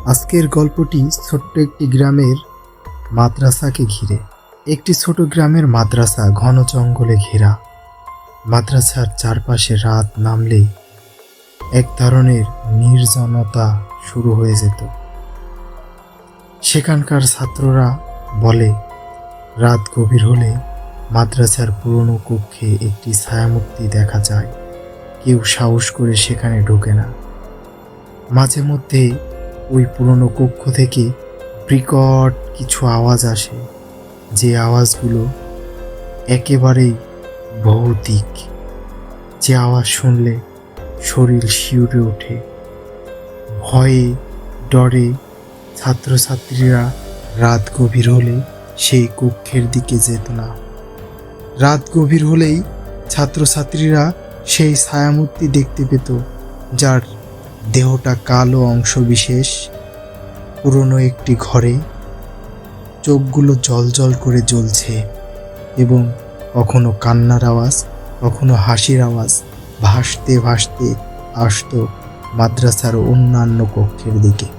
আজকের গল্পটি ছোট্ট একটি গ্রামের মাদ্রাসাকে ঘিরে। একটি ছোট গ্রামের মাদ্রাসা ঘন জঙ্গলে ঘেরা। মাদ্রাসার চারপাশে রাত নামলেই এক ধরনের নির্জনতা শুরু হয়ে যেত। সেখানকার ছাত্ররা বলে, রাত গভীর হলে মাদ্রাসার পুরনো কক্ষে একটি ছায়ামূর্তি দেখা যায়। কেউ সাহস করে সেখানে ঢোকে না। মাঝে মধ্যে ওই পুরনো কক্ষ থেকে বিকট কিছু আওয়াজ আসে, যে আওয়াজগুলো একেবারেই ভৌতিক, যে আওয়াজ শুনলে শরীর শিউরে ওঠে। ভয়ে ডরে ছাত্রছাত্রীরা রাত গভীর হলে সেই কক্ষের দিকে যেত না। রাত গভীর হলেই ছাত্রছাত্রীরা সেই ছায়ামূর্তি দেখতে পেত, যার দেহটা কালো অংশবিশেষ, পুরনো একটি ঘরে, চোখগুলো জ্বলজ্বল করে জ্বলছে এবং কখনো কান্নার আওয়াজ, কখনো হাসির আওয়াজ ভাসতে ভাসতে আসতো মাদ্রাসার অন্যান্য কক্ষের দিকে।